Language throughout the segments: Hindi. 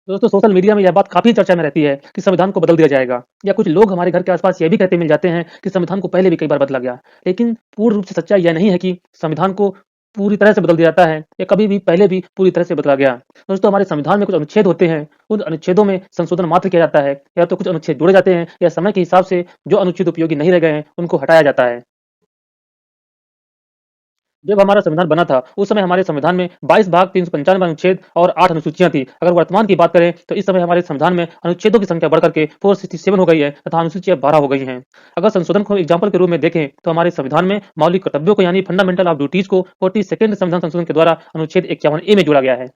दोस्तों सोशल मीडिया में यह बात काफ़ी चर्चा में रहती है कि संविधान को बदल दिया जाएगा या कुछ लोग हमारे घर के आसपास ये भी कहते मिल जाते हैं कि संविधान को पहले भी कई बार बदला गया। लेकिन पूर्ण रूप से सच्चाई यह नहीं है कि संविधान को पूरी तरह से बदल दिया जाता है या कभी भी पहले भी पूरी तरह से बदला गया। दोस्तों हमारे संविधान में कुछ अनुच्छेद होते हैं, उन अनुच्छेदों में संशोधन मात्र किया जाता है या तो कुछ अनुच्छेद जोड़े जाते हैं या समय के हिसाब से जो अनुच्छेद उपयोगी नहीं रह गए हैं, उनको हटाया जाता है। जब हमारा संविधान बना था, उस समय हमारे संविधान में 22 भाग 395 अनुच्छेद और 8 अनुसूचियाँ थी। अगर वर्तमान की बात करें, तो इस समय हमारे संविधान में अनुच्छेदों की संख्या बढ़ कर के 467 हो गई है तथा अनुसूचियाँ 12 हो गई हैं। अगर संशोधन को एग्जाम्पल के रूप में देखें, तो हमारे संविधान में मौलिक कर्तव्यों को यानी फंडामेंटल ऑफ ड्यूटीज को 42nd संविधान संशोधन के द्वारा अनुच्छेद 51 ए में जोड़ा गया है।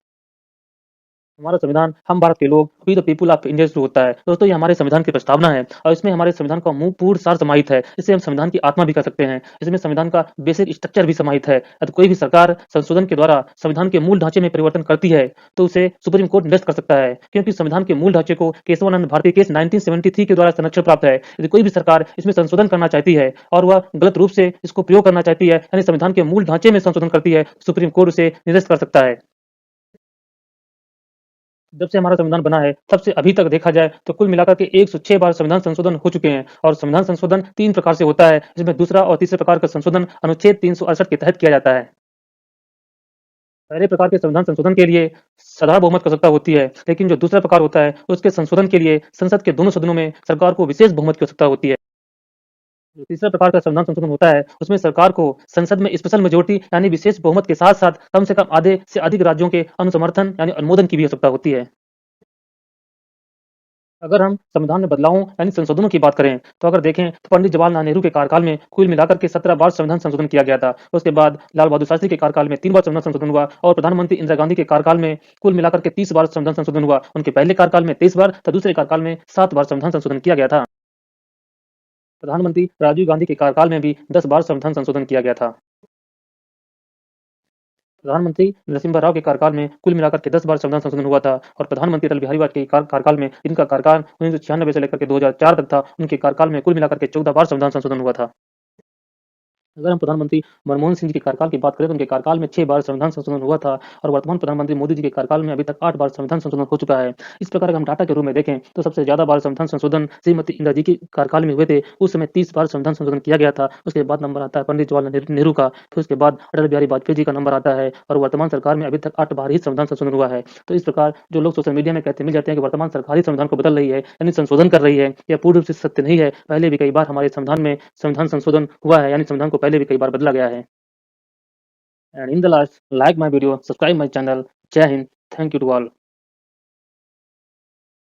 हमारा संविधान हम भारत के लोग we the people of India शुरू होता है। दोस्तों ये हमारे संविधान की प्रस्तावना है और इसमें हमारे संविधान का पूर्ण सार समाहित है। इसे हम संविधान की आत्मा भी कह सकते हैं। इसमें संविधान का बेसिक स्ट्रक्चर भी समाहित है। यदि कोई भी सरकार संशोधन के द्वारा संविधान के मूल ढांचे में परिवर्तन करती है, तो उसे सुप्रीम कोर्ट निरस्त कर सकता है, क्योंकि संविधान के मूल ढांचे को केशवानंद भारती केस 1973 के द्वारा संरक्षण प्राप्त है। यदि कोई भी सरकार इसमें संशोधन करना चाहती है और वह गलत रूप से इसको प्रयोग करना चाहती है, यानी संविधान के मूल ढांचे में संशोधन करती है, सुप्रीम कोर्ट उसे निरस्त कर सकता है। जब से हमारा संविधान बना है, तब से अभी तक देखा जाए तो कुल मिलाकर के 106 बार संविधान संशोधन हो चुके हैं और संविधान संशोधन 3 प्रकार से होता है, जिसमें दूसरा और तीसरे प्रकार का संशोधन अनुच्छेद 368 के तहत किया जाता है। पहले प्रकार के संविधान संशोधन के लिए साधारण बहुमत की आवश्यकता होती है, लेकिन जो दूसरा प्रकार होता है, उसके संशोधन के लिए संसद के दोनों सदनों में सरकार को विशेष बहुमत की आवश्यकता होती है। जो तीसरा प्रकार का संविधान संशोधन होता है, उसमें सरकार को संसद में स्पेशल मेजॉरिटी यानी विशेष बहुमत के साथ-साथ कम से कम आधे से अधिक राज्यों के अनुसमर्थन यानी अनुमोदन की भी आवश्यकता होती है। अगर हम संविधान में बदलावों यानी संशोधनों की बात करें, तो अगर देखें तो पंडित जवाहरलाल नेहरू के कार्यकाल में कुल मिलाकर के 17 बार संविधान संशोधन किया गया था। उसके बाद लाल बहादुर शास्त्री के कार्यकाल में 3 बार संविधान संशोधन हुआ और प्रधानमंत्री इंदिरा गांधी के कार्यकाल में कुल मिलाकर के 30 बार संविधान संशोधन हुआ। उनके पहले कार्यकाल में 23 बार तथा दूसरे कार्यकाल में 7 बार संविधान संशोधन किया गया था। प्रधानमंत्री राजीव गांधी के कार्यकाल में भी 10 बार संविधान संशोधन किया गया था। प्रधानमंत्री नरसिम्हा राव के कार्यकाल में कुल मिलाकर के 10 बार संविधान संशोधन हुआ था और प्रधानमंत्री अटल बिहारी वाजपेयी के कार्यकाल में, इनका कार्यकाल 1996 से लेकर के 2004 तक था, उनके कार्यकाल में कुल मिलाकर के 14 बार संविधान संशोधन हुआ था। अगर हम प्रधानमंत्री मनमोहन सिंह जी के कार्यकाल की बात करें, तो उनके कार्यकाल में 6 बार संविधान संशोधन हुआ था और वर्तमान प्रधानमंत्री मोदी जी के कार्यकाल में अभी तक 8 बार संविधान संशोधन हो चुका है। इस प्रकार अगर हम डाटा के रूप में देखें, तो सबसे ज़्यादा बार संविधान संशोधन श्रीमती इंदिरा जी के कार्यकाल में हुए थे। उस समय 30 बार संविधान संशोधन किया गया था। उसके बाद नंबर आता है पंडित जवाहरलाल नेहरू का, फिर उसके बाद अटल बिहारी वाजपेयी जी का नंबर आता है और वर्तमान सरकार में अभी तक 8 बार ही संविधान संशोधन हुआ है। तो इस प्रकार जो लोग सोशल मीडिया में कहते मिल जाते हैं कि वर्तमान सरकार ही संविधान को बदल रही है, यानी संशोधन कर रही है, यह पूर्ण रूप से सत्य नहीं है। पहले भी कई बार हमारे संविधान में संविधान संशोधन हुआ है, यानी संविधान को पहले भी कई बार बदला गया है। And in the last, like my video, subscribe my channel. Jai Hind. Thank you to all.